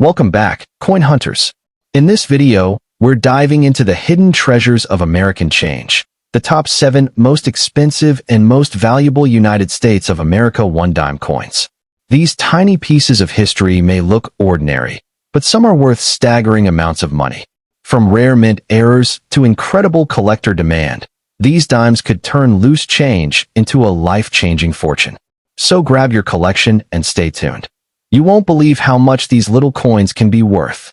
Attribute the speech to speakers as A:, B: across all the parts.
A: Welcome back, coin hunters. In this video, we're diving into the hidden treasures of American change, the top 7 most expensive and most valuable United States of America one-dime coins. These tiny pieces of history may look ordinary, but some are worth staggering amounts of money. From rare mint errors to incredible collector demand, these dimes could turn loose change into a life-changing fortune. So grab your collection and stay tuned. You won't believe how much these little coins can be worth.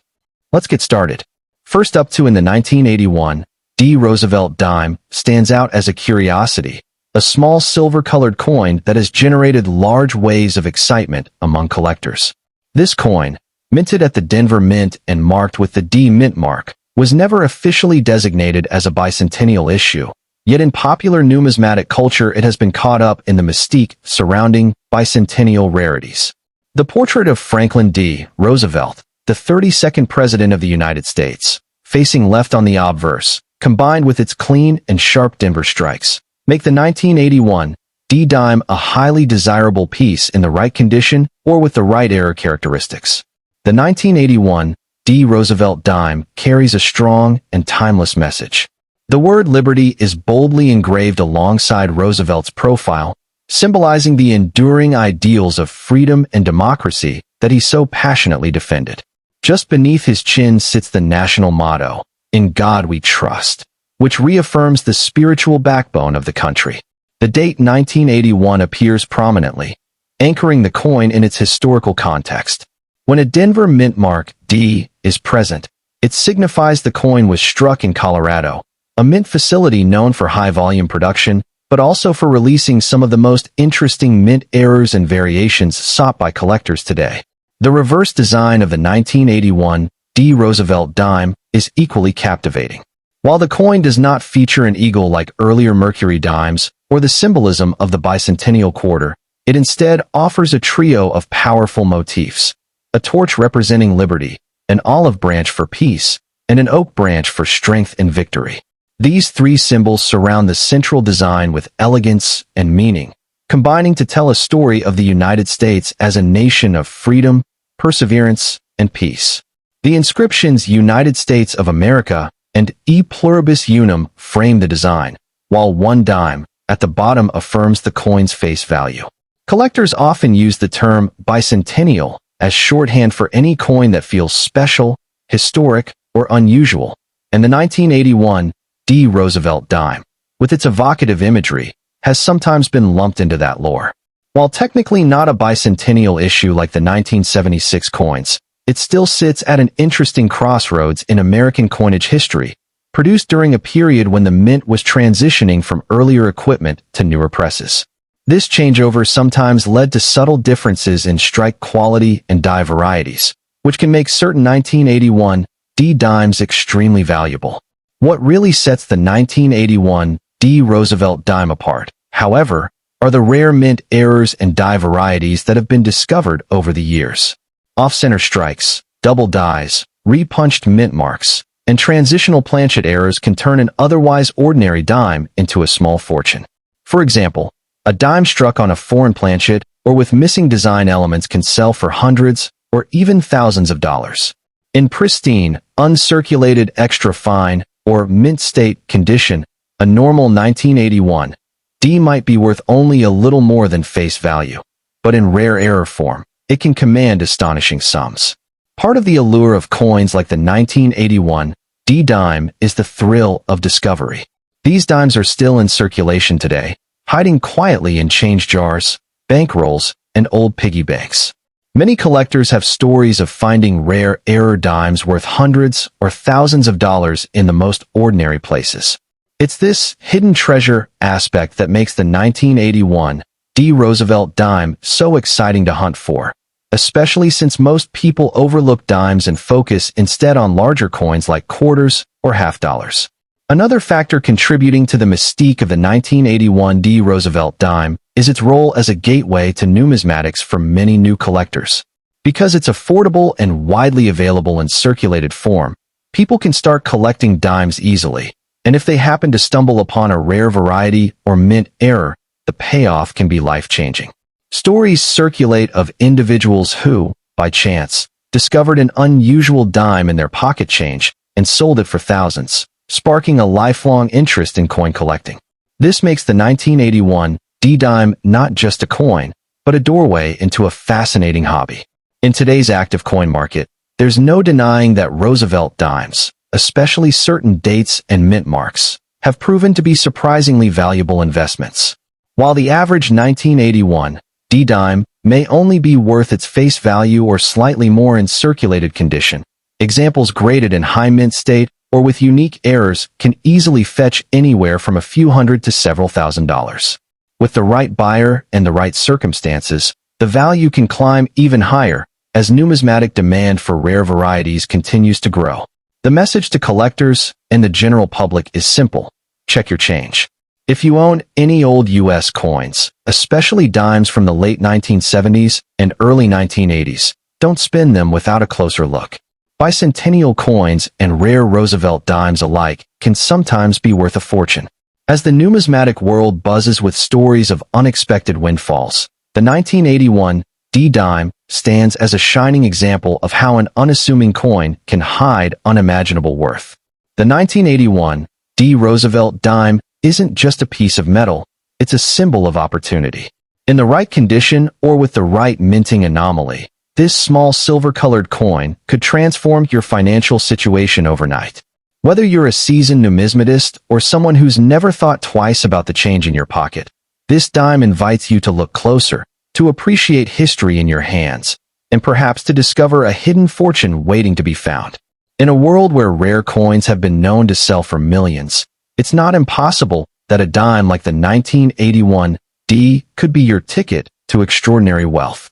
A: Let's get started. First up in the 1981, D Roosevelt Dime stands out as a curiosity, a small silver-colored coin that has generated large waves of excitement among collectors. This coin, minted at the Denver Mint and marked with the D Mint mark, was never officially designated as a bicentennial issue, yet in popular numismatic culture it has been caught up in the mystique surrounding bicentennial rarities. The portrait of Franklin D. Roosevelt, the 32nd President of the United States, facing left on the obverse, combined with its clean and sharp Denver strikes, make the 1981 D dime a highly desirable piece in the right condition or with the right error characteristics. The 1981 D Roosevelt dime carries a strong and timeless message. The word liberty is boldly engraved alongside Roosevelt's profile, symbolizing the enduring ideals of freedom and democracy that he so passionately defended. Just beneath his chin sits the national motto, "In God We Trust," which reaffirms the spiritual backbone of the country. The date 1981 appears prominently, anchoring the coin in its historical context. When a Denver mint mark, D, is present, it signifies the coin was struck in Colorado, a mint facility known for high-volume production, but also for releasing some of the most interesting mint errors and variations sought by collectors today. The reverse design of the 1981 D Roosevelt dime is equally captivating. While the coin does not feature an eagle like earlier Mercury dimes or the symbolism of the bicentennial quarter, it instead offers a trio of powerful motifs: a torch representing liberty, an olive branch for peace, and an oak branch for strength and victory. These 3 symbols surround the central design with elegance and meaning, combining to tell a story of the United States as a nation of freedom, perseverance, and peace. The inscriptions "United States of America" and "E Pluribus Unum" frame the design, while one dime at the bottom affirms the coin's face value. Collectors often use the term bicentennial as shorthand for any coin that feels special, historic, or unusual, and the 1981 D Roosevelt dime, with its evocative imagery, has sometimes been lumped into that lore. While technically not a bicentennial issue like the 1976 coins, it still sits at an interesting crossroads in American coinage history, produced during a period when the mint was transitioning from earlier equipment to newer presses. This changeover sometimes led to subtle differences in strike quality and die varieties, which can make certain 1981 D dimes extremely valuable. What really sets the 1981 D Roosevelt dime apart, however, are the rare mint errors and die varieties that have been discovered over the years. Off-center strikes, double dies, repunched mint marks, and transitional planchet errors can turn an otherwise ordinary dime into a small fortune. For example, a dime struck on a foreign planchet or with missing design elements can sell for hundreds or even thousands of dollars. In pristine, uncirculated extra fine, or mint state condition, a normal 1981 D might be worth only a little more than face value, but in rare error form, it can command astonishing sums. Part of the allure of coins like the 1981 D dime is the thrill of discovery. These dimes are still in circulation today, hiding quietly in change jars, bankrolls, and old piggy banks. Many collectors have stories of finding rare error dimes worth hundreds or thousands of dollars in the most ordinary places. It's this hidden treasure aspect that makes the 1981 D Roosevelt dime so exciting to hunt for, especially since most people overlook dimes and focus instead on larger coins like quarters or half dollars. Another factor contributing to the mystique of the 1981 D Roosevelt dime is its role as a gateway to numismatics for many new collectors. Because it's affordable and widely available in circulated form, people can start collecting dimes easily, and if they happen to stumble upon a rare variety or mint error, the payoff can be life-changing. Stories circulate of individuals who, by chance, discovered an unusual dime in their pocket change and sold it for thousands, sparking a lifelong interest in coin collecting. This makes the 1981 D dime not just a coin, but a doorway into a fascinating hobby. In today's active coin market, there's no denying that Roosevelt dimes, especially certain dates and mint marks, have proven to be surprisingly valuable investments. While the average 1981 D dime may only be worth its face value or slightly more in circulated condition, examples graded in high mint state or with unique errors can easily fetch anywhere from a few hundred to several $1,000s. With the right buyer and the right circumstances, the value can climb even higher as numismatic demand for rare varieties continues to grow. The message to collectors and the general public is simple: check your change. If you own any old U.S. coins, especially dimes from the late 1970s and early 1980s, don't spend them without a closer look. Bicentennial coins and rare Roosevelt dimes alike can sometimes be worth a fortune. As the numismatic world buzzes with stories of unexpected windfalls, the 1981 D dime stands as a shining example of how an unassuming coin can hide unimaginable worth. The 1981 D Roosevelt dime isn't just a piece of metal, it's a symbol of opportunity. In the right condition or with the right minting anomaly, this small silver-colored coin could transform your financial situation overnight. Whether you're a seasoned numismatist or someone who's never thought twice about the change in your pocket, this dime invites you to look closer, to appreciate history in your hands, and perhaps to discover a hidden fortune waiting to be found. In a world where rare coins have been known to sell for millions, it's not impossible that a dime like the 1981 D could be your ticket to extraordinary wealth.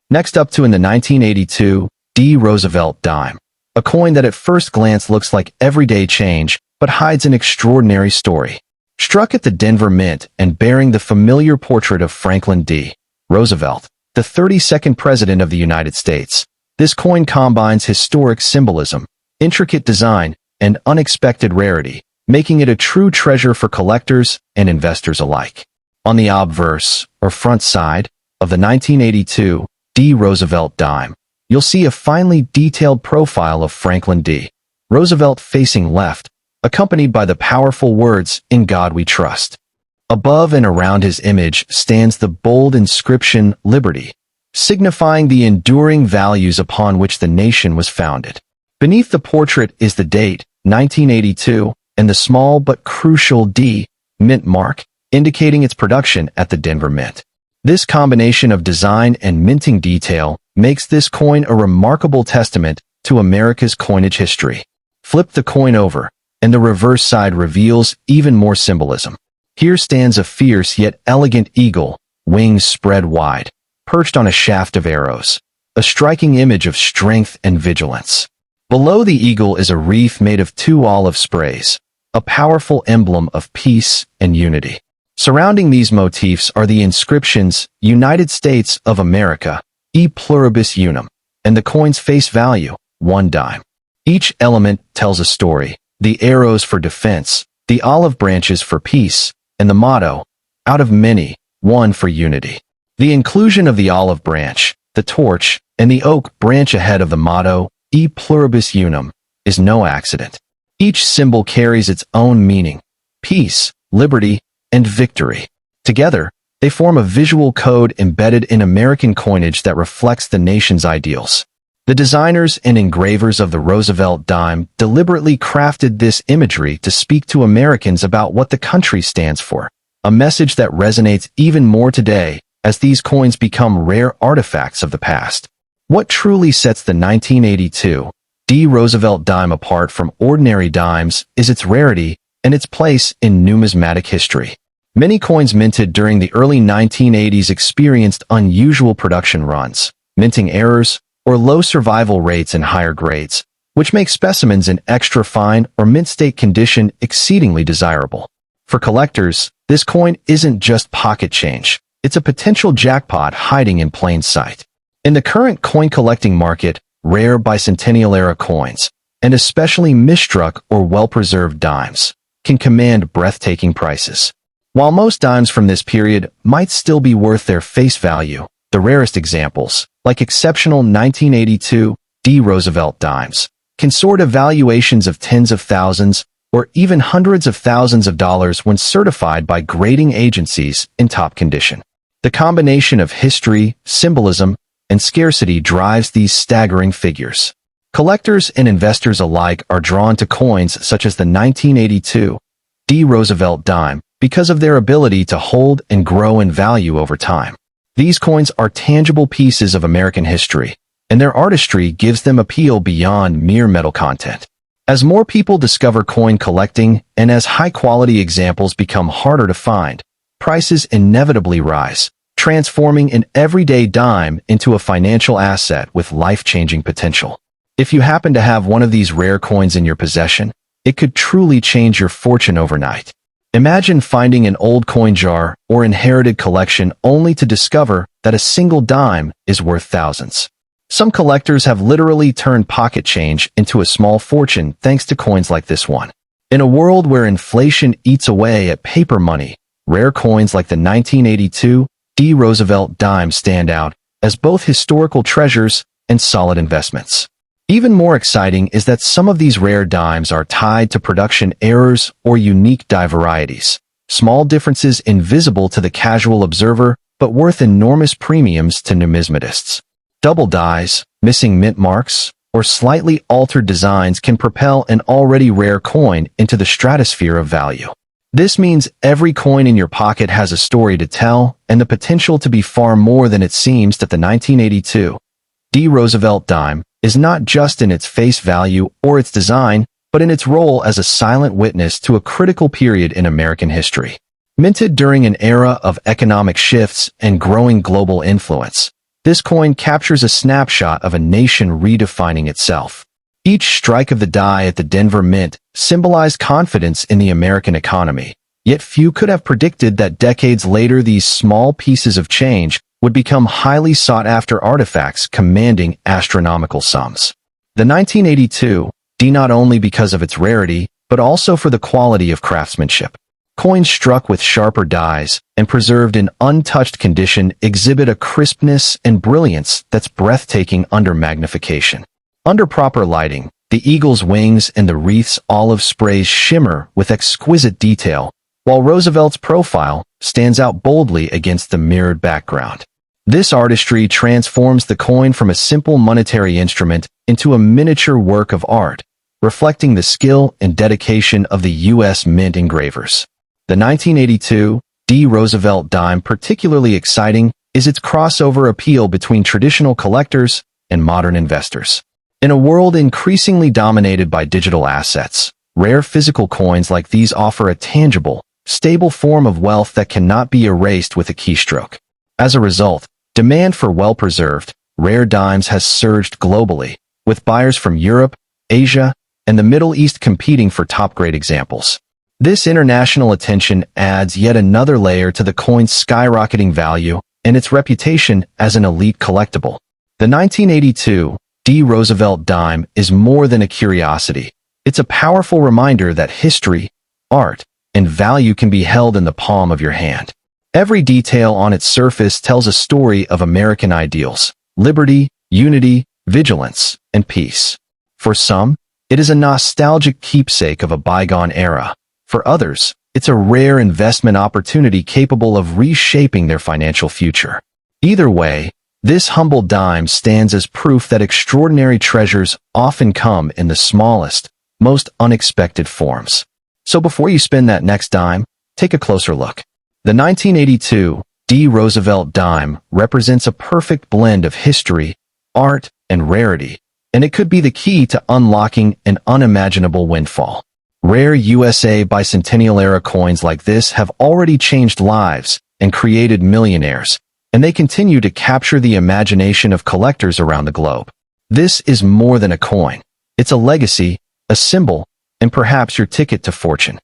A: Next up in the 1982 D Roosevelt dime, a coin that at first glance looks like everyday change but hides an extraordinary story. Struck at the Denver Mint and bearing the familiar portrait of Franklin D. Roosevelt, the 32nd President of the United States, this coin combines historic symbolism, intricate design, and unexpected rarity, making it a true treasure for collectors and investors alike. On the obverse, or front side, of the 1982 D Roosevelt dime, you'll see a finely detailed profile of Franklin D. Roosevelt facing left, accompanied by the powerful words, "In God We Trust." Above and around his image stands the bold inscription, "Liberty," signifying the enduring values upon which the nation was founded. Beneath the portrait is the date, 1982, and the small but crucial D mint mark, indicating its production at the Denver Mint. This combination of design and minting detail makes this coin a remarkable testament to America's coinage history. Flip the coin over, and the reverse side reveals even more symbolism. Here stands a fierce yet elegant eagle, wings spread wide, perched on a shaft of arrows, a striking image of strength and vigilance. Below the eagle is a wreath made of 2 olive sprays, a powerful emblem of peace and unity. Surrounding these motifs are the inscriptions, "United States of America, e pluribus unum," and the coin's face value, 1 dime. Each element tells a story: the arrows for defense, the olive branches for peace, and the motto, "Out of many, one for unity." The inclusion of the olive branch, the torch, and the oak branch ahead of the motto, "E pluribus unum," is no accident. Each symbol carries its own meaning: peace, liberty, and victory. Together, they form a visual code embedded in American coinage that reflects the nation's ideals. The designers and engravers of the Roosevelt dime deliberately crafted this imagery to speak to Americans about what the country stands for, a message that resonates even more today as these coins become rare artifacts of the past. What truly sets the 1982 D Roosevelt dime apart from ordinary dimes is its rarity and its place in numismatic history. Many coins minted during the early 1980s experienced unusual production runs, minting errors, or low survival rates in higher grades, which make specimens in extra fine or mint state condition exceedingly desirable. For collectors, this coin isn't just pocket change, it's a potential jackpot hiding in plain sight. In the current coin collecting market, rare bicentennial-era coins, and especially misstruck or well-preserved dimes, can command breathtaking prices. While most dimes from this period might still be worth their face value, the rarest examples, like exceptional 1982 D Roosevelt dimes can soar to valuations of tens of thousands or even hundreds of thousands of dollars when certified by grading agencies in top condition. The combination of history, symbolism, and scarcity drives these staggering figures. Collectors and investors alike are drawn to coins such as the 1982 D Roosevelt dime because of their ability to hold and grow in value over time. These coins are tangible pieces of American history, and their artistry gives them appeal beyond mere metal content. As more people discover coin collecting and as high-quality examples become harder to find, prices inevitably rise, transforming an everyday dime into a financial asset with life-changing potential. If you happen to have one of these rare coins in your possession, it could truly change your fortune overnight. Imagine finding an old coin jar or inherited collection only to discover that a single dime is worth thousands. Some collectors have literally turned pocket change into a small fortune thanks to coins like this one. In a world where inflation eats away at paper money, rare coins like the 1982 D Roosevelt dime stand out as both historical treasures and solid investments. Even more exciting is that some of these rare dimes are tied to production errors or unique die varieties, small differences invisible to the casual observer but worth enormous premiums to numismatists. Double dies, missing mint marks, or slightly altered designs can propel an already rare coin into the stratosphere of value. This means every coin in your pocket has a story to tell and the potential to be far more than it seems. That the 1982 D Roosevelt dime is not just in its face value or its design, but in its role as a silent witness to a critical period in American history. Minted during an era of economic shifts and growing global influence, this coin captures a snapshot of a nation redefining itself. Each strike of the die at the Denver Mint symbolized confidence in the American economy, yet few could have predicted that decades later these small pieces of change would become highly sought-after artifacts commanding astronomical sums. The 1982 D not only because of its rarity, but also for the quality of craftsmanship. Coins struck with sharper dies and preserved in untouched condition exhibit a crispness and brilliance that's breathtaking under magnification. Under proper lighting, the eagle's wings and the wreath's olive sprays shimmer with exquisite detail, while Roosevelt's profile stands out boldly against the mirrored background. This artistry transforms the coin from a simple monetary instrument into a miniature work of art, reflecting the skill and dedication of the U.S. Mint engravers. The 1982 D Roosevelt dime particularly exciting is its crossover appeal between traditional collectors and modern investors. In a world increasingly dominated by digital assets, rare physical coins like these offer a tangible, stable form of wealth that cannot be erased with a keystroke. As a result, demand for well-preserved, rare dimes has surged globally, with buyers from Europe, Asia, and the Middle East competing for top-grade examples. This international attention adds yet another layer to the coin's skyrocketing value and its reputation as an elite collectible. The 1982 D Roosevelt dime is more than a curiosity. It's a powerful reminder that history, art, and value can be held in the palm of your hand. Every detail on its surface tells a story of American ideals, liberty, unity, vigilance, and peace. For some, it is a nostalgic keepsake of a bygone era. For others, it's a rare investment opportunity capable of reshaping their financial future. Either way, this humble dime stands as proof that extraordinary treasures often come in the smallest, most unexpected forms. So before you spend that next dime, take a closer look. The 1982 D Roosevelt dime represents a perfect blend of history, art, and rarity, and it could be the key to unlocking an unimaginable windfall. Rare USA bicentennial-era coins like this have already changed lives and created millionaires, and they continue to capture the imagination of collectors around the globe. This is more than a coin. It's a legacy, a symbol, and perhaps your ticket to fortune.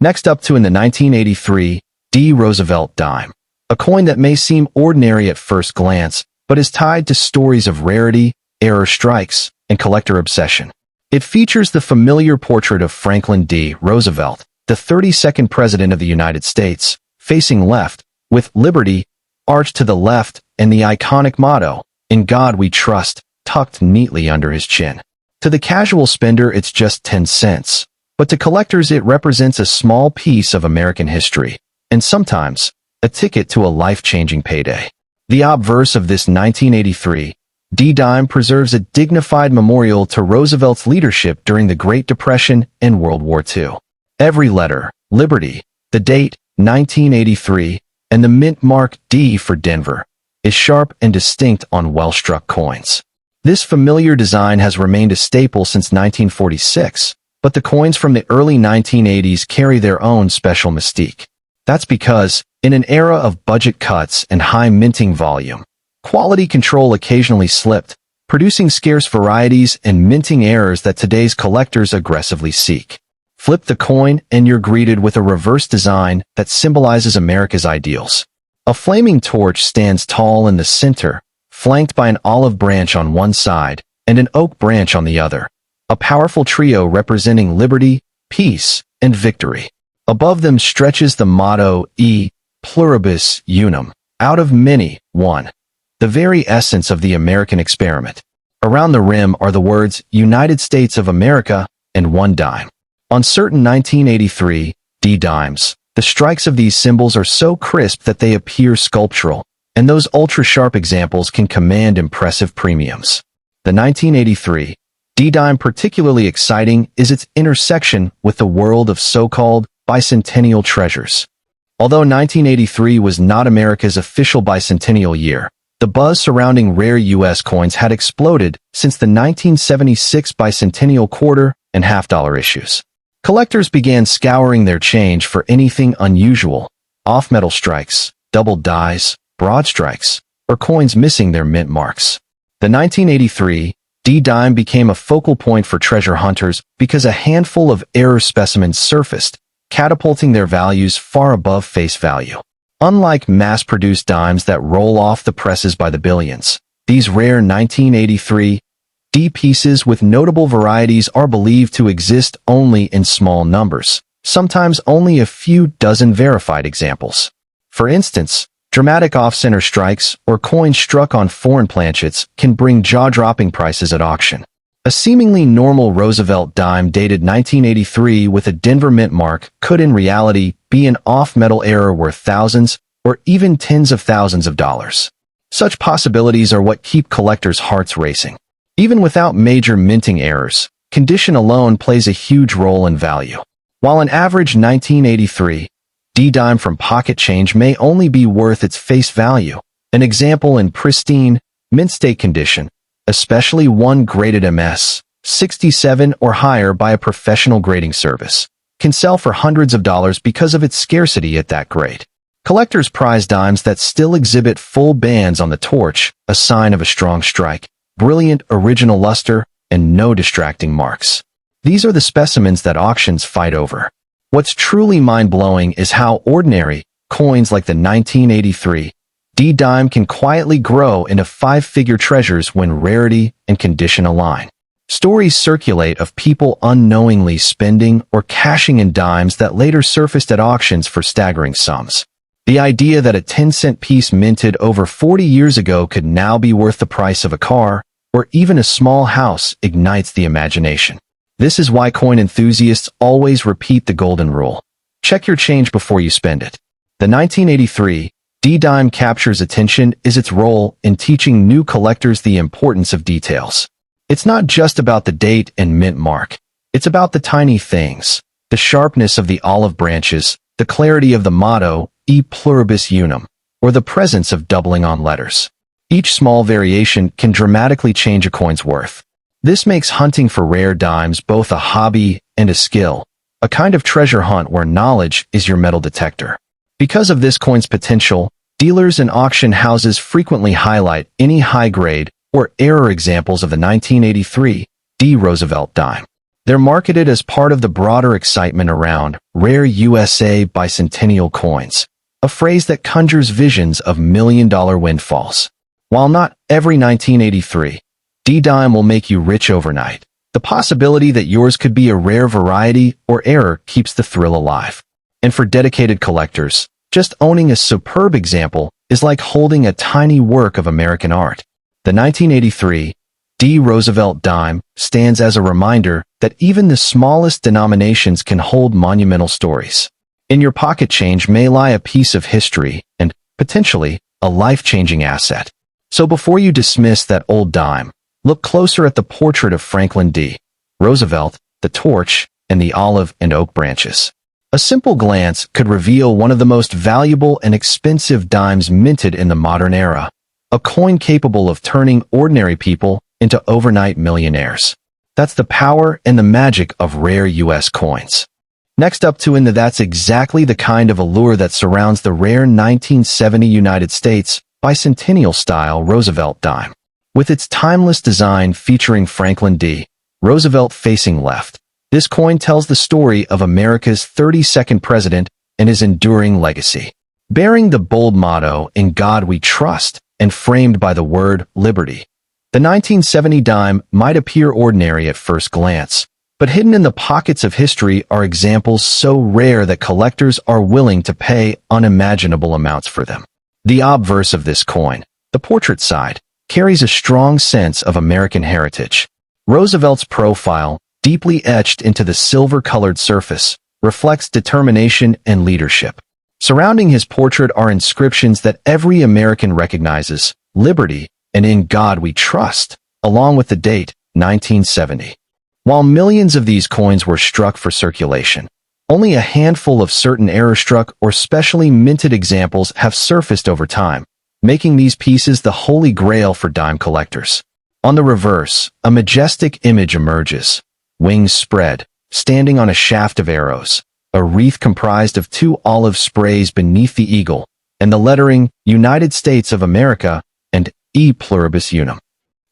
A: Next up in the 1983 D Roosevelt dime, a coin that may seem ordinary at first glance, but is tied to stories of rarity, error strikes, and collector obsession. It features the familiar portrait of Franklin D. Roosevelt, the 32nd President of the United States, facing left, with liberty arched to the left and the iconic motto, "In God We Trust," tucked neatly under his chin. To the casual spender, it's just 10 cents. But to collectors, it represents a small piece of American history, and sometimes a ticket to a life-changing payday. The obverse of this 1983 D dime preserves a dignified memorial to Roosevelt's leadership during the Great Depression and World War II. Every letter, Liberty, the date, 1983, and the mint mark D for Denver, is sharp and distinct on well-struck coins. This familiar design has remained a staple since 1946, but the coins from the early 1980s carry their own special mystique. That's because, in an era of budget cuts and high minting volume, quality control occasionally slipped, producing scarce varieties and minting errors that today's collectors aggressively seek. Flip the coin and you're greeted with a reverse design that symbolizes America's ideals. A flaming torch stands tall in the center, flanked by an olive branch on one side and an oak branch on the other, a powerful trio representing liberty, peace, and victory. Above them stretches the motto E pluribus unum, out of many, one, the very essence of the American experiment. Around the rim are the words United States of America and one dime. On certain 1983 D dimes, the strikes of these symbols are so crisp that they appear sculptural, and those ultra-sharp examples can command impressive premiums. The 1983 D dime particularly exciting is its intersection with the world of so-called bicentennial treasures. Although 1983 was not America's official bicentennial year, the buzz surrounding rare U.S. coins had exploded since the 1976 bicentennial quarter and half-dollar issues. Collectors began scouring their change for anything unusual, off-metal strikes, double dies, broad strikes, or coins missing their mint marks. The 1983 D dime became a focal point for treasure hunters because a handful of error specimens surfaced, catapulting their values far above face value. Unlike mass-produced dimes that roll off the presses by the billions, these rare 1983 D pieces with notable varieties are believed to exist only in small numbers, sometimes only a few dozen verified examples. For instance, dramatic off-center strikes or coins struck on foreign planchets can bring jaw-dropping prices at auction. A seemingly normal Roosevelt dime dated 1983 with a Denver mint mark could in reality be an off-metal error worth thousands or even tens of thousands of dollars. Such possibilities are what keep collectors' hearts racing. Even without major minting errors, condition alone plays a huge role in value. While an average 1983 D dime from pocket change may only be worth its face value, an example in pristine, mint state condition, especially one graded MS 67 or higher by a professional grading service, can sell for hundreds of dollars because of its scarcity at that grade. Collectors prize dimes that still exhibit full bands on the torch, a sign of a strong strike, brilliant original luster, and no distracting marks. These are the specimens that auctions fight over. What's truly mind-blowing is how ordinary coins like the 1983 D dime can quietly grow into five-figure treasures when rarity and condition align. Stories circulate of people unknowingly spending or cashing in dimes that later surfaced at auctions for staggering sums. The idea that a 10-cent piece minted over 40 years ago could now be worth the price of a car or even a small house ignites the imagination. This is why coin enthusiasts always repeat the golden rule. Check your change before you spend it. The 1983 D dime captures attention is its role in teaching new collectors the importance of details. It's not just about the date and mint mark. It's about the tiny things, the sharpness of the olive branches, the clarity of the motto, E pluribus unum, or the presence of doubling on letters. Each small variation can dramatically change a coin's worth. This makes hunting for rare dimes both a hobby and a skill, a kind of treasure hunt where knowledge is your metal detector. Because of this coin's potential, dealers and auction houses frequently highlight any high-grade or error examples of the 1983 D Roosevelt dime. They're marketed as part of the broader excitement around rare USA bicentennial coins, a phrase that conjures visions of million-dollar windfalls. While not every 1983 D dime will make you rich overnight, the possibility that yours could be a rare variety or error keeps the thrill alive. And for dedicated collectors, just owning a superb example is like holding a tiny work of American art. The 1983 D Roosevelt Dime stands as a reminder that even the smallest denominations can hold monumental stories. In your pocket change may lie a piece of history and, potentially, a life-changing asset. So before you dismiss that old dime, look closer at the portrait of Franklin D. Roosevelt, the torch, and the olive and oak branches. A simple glance could reveal one of the most valuable and expensive dimes minted in the modern era, a coin capable of turning ordinary people into overnight millionaires. That's the power and the magic of rare U.S. coins. Next up that's exactly the kind of allure that surrounds the rare 1970 United States bicentennial-style Roosevelt dime. With its timeless design featuring Franklin D. Roosevelt facing left, this coin tells the story of America's 32nd president and his enduring legacy. Bearing the bold motto, "In God We Trust," and framed by the word liberty, the 1970 dime might appear ordinary at first glance, but hidden in the pockets of history are examples so rare that collectors are willing to pay unimaginable amounts for them. The obverse of this coin, the portrait side, carries a strong sense of American heritage. Roosevelt's profile, deeply etched into the silver-colored surface, reflects determination and leadership. Surrounding his portrait are inscriptions that every American recognizes: liberty and in God we trust, along with the date, 1970. While millions of these coins were struck for circulation, only a handful of certain error-struck or specially minted examples have surfaced over time, making these pieces the holy grail for dime collectors. On the reverse, a majestic image emerges, wings spread, standing on a shaft of arrows, a wreath comprised of 2 olive sprays beneath the eagle, and the lettering United States of America and E Pluribus Unum.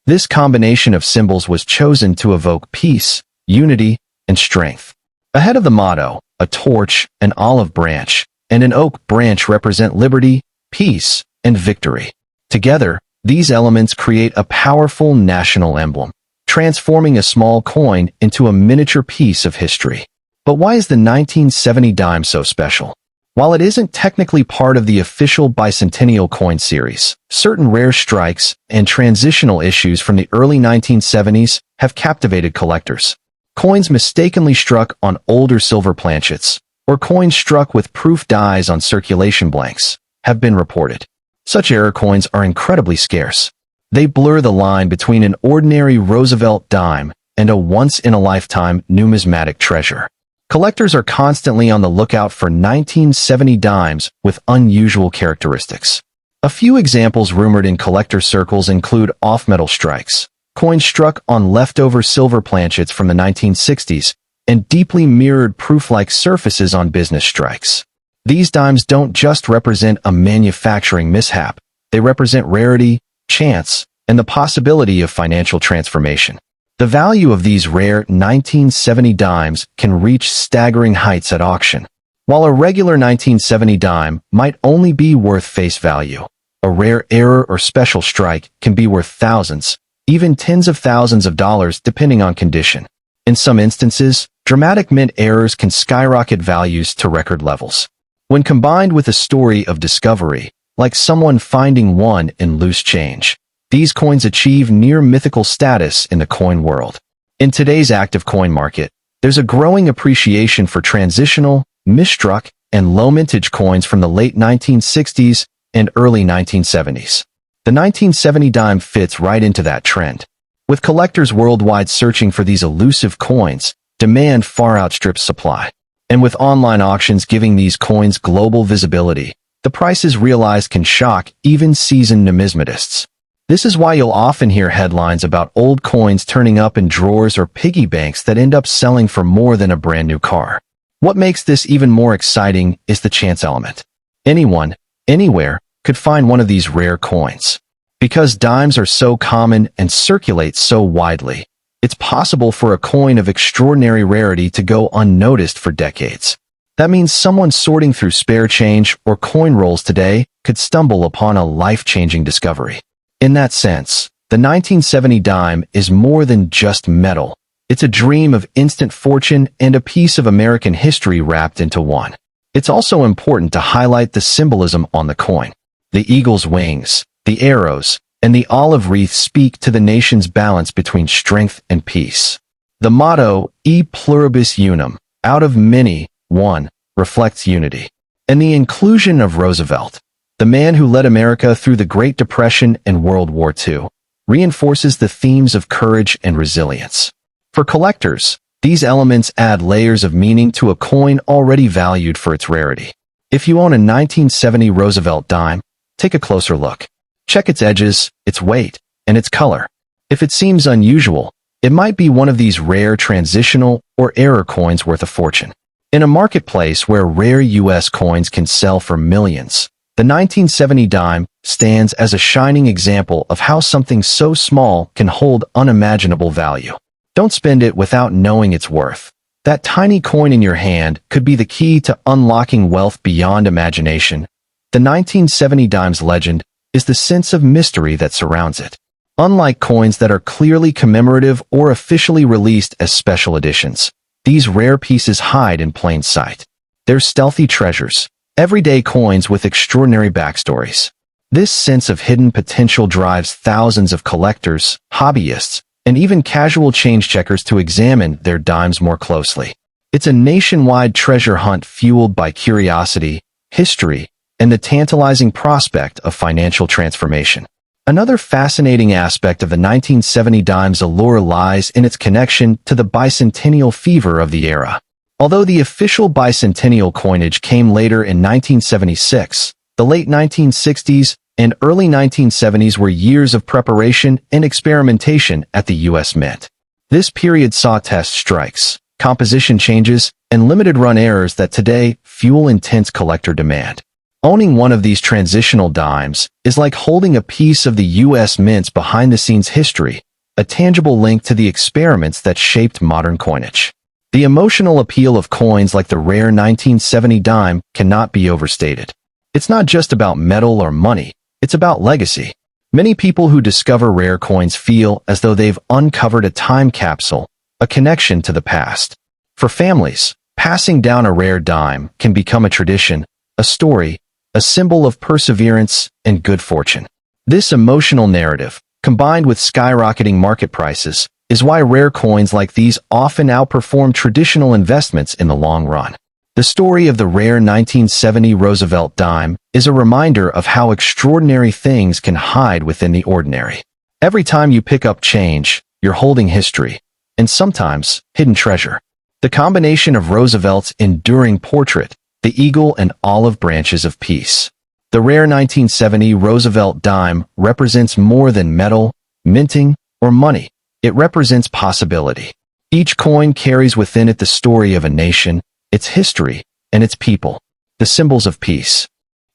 A: This combination of symbols was chosen to evoke peace, unity, and strength. Ahead of the motto, a torch, an olive branch, and an oak branch represent liberty, peace, and victory. Together, these elements create a powerful national emblem, transforming a small coin into a miniature piece of history. But why is the 1970 dime so special? While it isn't technically part of the official bicentennial coin series, certain rare strikes and transitional issues from the early 1970s have captivated collectors. Coins mistakenly struck on older silver planchets, or coins struck with proof dies on circulation blanks, have been reported. Such error coins are incredibly scarce. They blur the line between an ordinary Roosevelt dime and a once-in-a-lifetime numismatic treasure. Collectors are constantly on the lookout for 1970 dimes with unusual characteristics. A few examples rumored in collector circles include off-metal strikes, coins struck on leftover silver planchets from the 1960s, and deeply mirrored proof-like surfaces on business strikes. These dimes don't just represent a manufacturing mishap, they represent rarity, chance, and the possibility of financial transformation. The value of these rare 1970 dimes can reach staggering heights at auction. While a regular 1970 dime might only be worth face value, a rare error or special strike can be worth thousands, even tens of thousands of dollars depending on condition. In some instances, dramatic mint errors can skyrocket values to record levels. When combined with a story of discovery, like someone finding one in loose change, these coins achieve near-mythical status in the coin world. In today's active coin market, there's a growing appreciation for transitional, misstruck, and low-mintage coins from the late 1960s and early 1970s. The 1970 dime fits right into that trend. With collectors worldwide searching for these elusive coins, demand far outstrips supply. And with online auctions giving these coins global visibility, the prices realized can shock even seasoned numismatists. This is why you'll often hear headlines about old coins turning up in drawers or piggy banks that end up selling for more than a brand new car. What makes this even more exciting is the chance element. Anyone, anywhere, could find one of these rare coins. Because dimes are so common and circulate so widely, it's possible for a coin of extraordinary rarity to go unnoticed for decades. That means someone sorting through spare change or coin rolls today could stumble upon a life-changing discovery. In that sense, the 1970 dime is more than just metal. It's a dream of instant fortune and a piece of American history wrapped into one. It's also important to highlight the symbolism on the coin. The eagle's wings, the arrows, and the olive wreath speak to the nation's balance between strength and peace. The motto, E pluribus unum, out of many, one, reflects unity. And the inclusion of Roosevelt, the man who led America through the Great Depression and World War II, reinforces the themes of courage and resilience. For collectors, these elements add layers of meaning to a coin already valued for its rarity. If you own a 1970 Roosevelt dime, take a closer look. Check its edges, its weight, and its color. If it seems unusual, it might be one of these rare transitional or error coins worth a fortune. In a marketplace where rare U.S. coins can sell for millions, the 1970 dime stands as a shining example of how something so small can hold unimaginable value. Don't spend it without knowing its worth. That tiny coin in your hand could be the key to unlocking wealth beyond imagination. The 1970 dime's legend is the sense of mystery that surrounds it. Unlike coins that are clearly commemorative or officially released as special editions, these rare pieces hide in plain sight. They're stealthy treasures, everyday coins with extraordinary backstories. This sense of hidden potential drives thousands of collectors, hobbyists, and even casual change checkers to examine their dimes more closely. It's a nationwide treasure hunt fueled by curiosity, history, and the tantalizing prospect of financial transformation. Another fascinating aspect of the 1970 dime's allure lies in its connection to the bicentennial fever of the era. Although the official bicentennial coinage came later in 1976, the late 1960s and early 1970s were years of preparation and experimentation at the U.S. Mint. This period saw test strikes, composition changes, and limited-run errors that today fuel intense collector demand. Owning one of these transitional dimes is like holding a piece of the U.S. Mint's behind-the-scenes history, a tangible link to the experiments that shaped modern coinage. The emotional appeal of coins like the rare 1970 dime cannot be overstated. It's not just about metal or money, it's about legacy. Many people who discover rare coins feel as though they've uncovered a time capsule, a connection to the past. For families, passing down a rare dime can become a tradition, a story, a symbol of perseverance and good fortune. This emotional narrative, combined with skyrocketing market prices, is why rare coins like these often outperform traditional investments in the long run. The story of the rare 1970 Roosevelt dime is a reminder of how extraordinary things can hide within the ordinary. Every time you pick up change, you're holding history, and sometimes hidden treasure. The combination of Roosevelt's enduring portrait, the eagle and olive branches of peace. The rare 1970 Roosevelt dime represents more than metal, minting, or money. It represents possibility. Each coin carries within it the story of a nation, its history, and its people, the symbols of peace.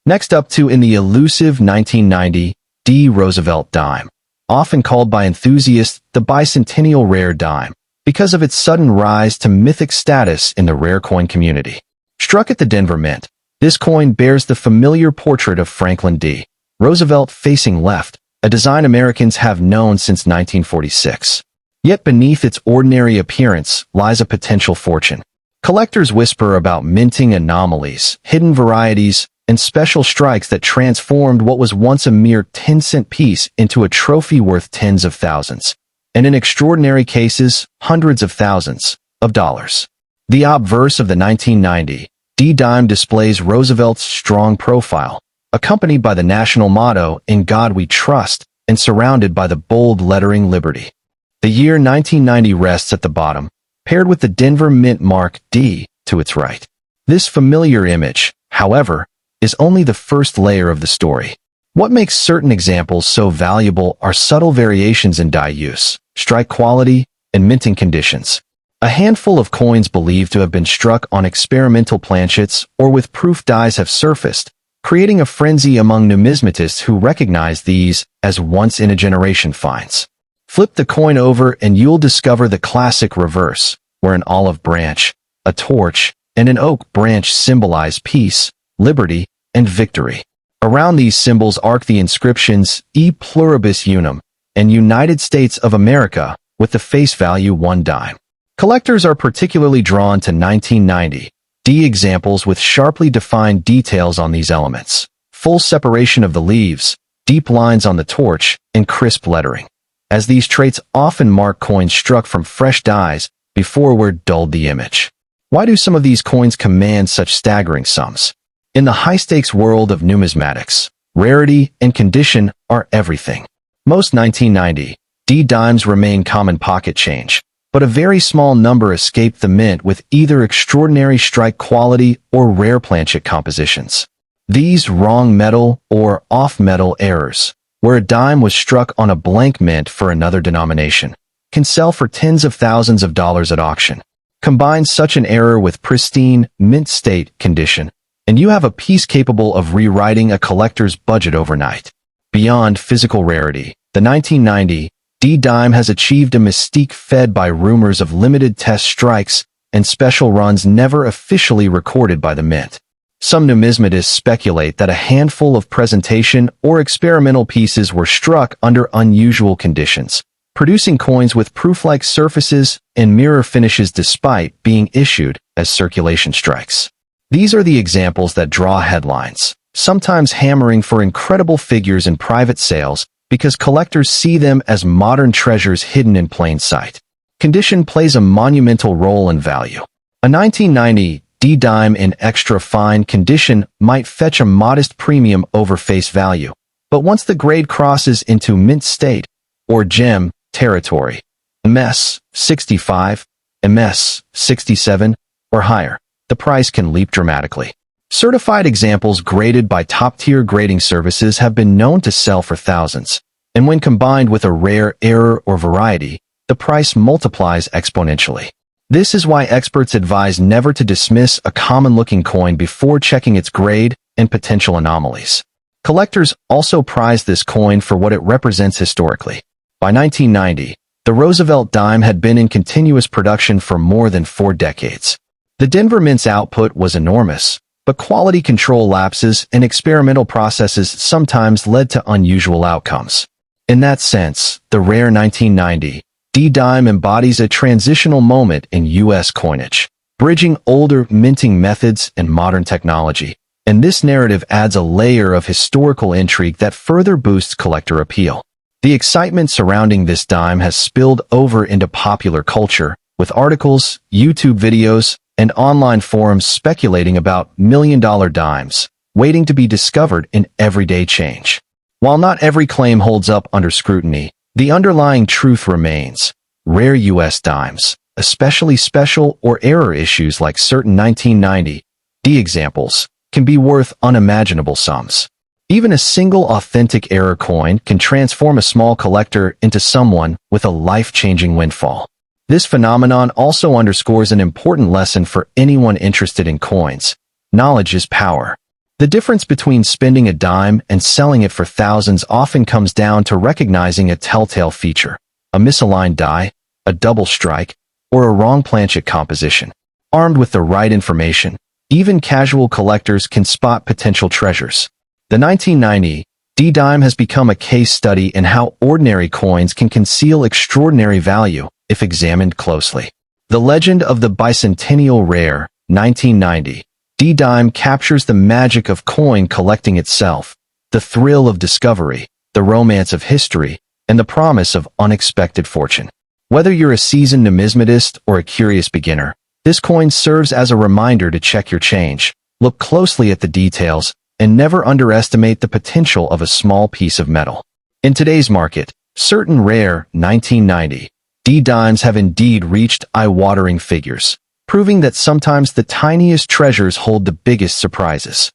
A: Next up in the elusive 1990 D Roosevelt dime, often called by enthusiasts the bicentennial rare dime, because of its sudden rise to mythic status in the rare coin community. Struck at the Denver Mint, this coin bears the familiar portrait of Franklin D. Roosevelt facing left, a design Americans have known since 1946. Yet beneath its ordinary appearance lies a potential fortune. Collectors whisper about minting anomalies, hidden varieties, and special strikes that transformed what was once a mere 10-cent piece into a trophy worth tens of thousands, and in extraordinary cases, hundreds of thousands of dollars. The obverse of the 1990 D dime displays Roosevelt's strong profile, accompanied by the national motto, "In God We Trust," and surrounded by the bold lettering Liberty. The year 1990 rests at the bottom, paired with the Denver Mint mark D to its right. This familiar image, however, is only the first layer of the story. What makes certain examples so valuable are subtle variations in die use, strike quality, and minting conditions. A handful of coins believed to have been struck on experimental planchets or with proof dies have surfaced, creating a frenzy among numismatists who recognize these as once-in-a-generation finds. Flip the coin over and you'll discover the classic reverse, where an olive branch, a torch, and an oak branch symbolize peace, liberty, and victory. Around these symbols arc the inscriptions E pluribus unum and United States of America with the face value 1 dime. Collectors are particularly drawn to 1990 D examples with sharply defined details on these elements. Full separation of the leaves, deep lines on the torch, and crisp lettering, as these traits often mark coins struck from fresh dies before we're dulled the image. Why do some of these coins command such staggering sums? In the high-stakes world of numismatics, rarity and condition are everything. Most 1990 D dimes remain common pocket change, but a very small number escape the mint with either extraordinary strike quality or rare planchet compositions. These wrong metal or off-metal errors, where a dime was struck on a blank mint for another denomination, can sell for tens of thousands of dollars at auction. Combine such an error with pristine, mint-state condition, and you have a piece capable of rewriting a collector's budget overnight. Beyond physical rarity, the 1990 D dime has achieved a mystique fed by rumors of limited test strikes and special runs never officially recorded by the mint. Some numismatists speculate that a handful of presentation or experimental pieces were struck under unusual conditions, producing coins with proof-like surfaces and mirror finishes despite being issued as circulation strikes. These are the examples that draw headlines, sometimes hammering for incredible figures in private sales because collectors see them as modern treasures hidden in plain sight. Condition plays a monumental role in value. A 1990 D dime in extra fine condition might fetch a modest premium over face value, but once the grade crosses into mint state or gem territory, MS 65, MS 67, or higher, the price can leap dramatically. Certified examples graded by top-tier grading services have been known to sell for thousands, and when combined with a rare error or variety, the price multiplies exponentially. This is why experts advise never to dismiss a common-looking coin before checking its grade and potential anomalies. Collectors also prize this coin for what it represents historically. By 1990, the Roosevelt Dime had been in continuous production for more than 4 decades. The Denver Mint's output was enormous, but quality control lapses and experimental processes sometimes led to unusual outcomes. In that sense, the rare 1990 D dime embodies a transitional moment in U.S. coinage, bridging older minting methods and modern technology, and this narrative adds a layer of historical intrigue that further boosts collector appeal. The excitement surrounding this dime has spilled over into popular culture, with articles, YouTube videos, and online forums speculating about million-dollar dimes, waiting to be discovered in everyday change. While not every claim holds up under scrutiny, the underlying truth remains. Rare U.S. dimes, especially special or error issues like certain 1990 D examples, can be worth unimaginable sums. Even a single authentic error coin can transform a small collector into someone with a life-changing windfall. This phenomenon also underscores an important lesson for anyone interested in coins. Knowledge is power. The difference between spending a dime and selling it for thousands often comes down to recognizing a telltale feature, a misaligned die, a double strike, or a wrong planchet composition. Armed with the right information, even casual collectors can spot potential treasures. The 1990 D dime has become a case study in how ordinary coins can conceal extraordinary value if examined closely. The legend of the bicentennial rare 1990 D dime captures the magic of coin collecting itself, the thrill of discovery, the romance of history, and the promise of unexpected fortune. Whether you're a seasoned numismatist or a curious beginner, this coin serves as a reminder to check your change, look closely at the details, and never underestimate the potential of a small piece of metal. In today's market, certain rare 1990 D dimes have indeed reached eye-watering figures, proving that sometimes the tiniest treasures hold the biggest surprises.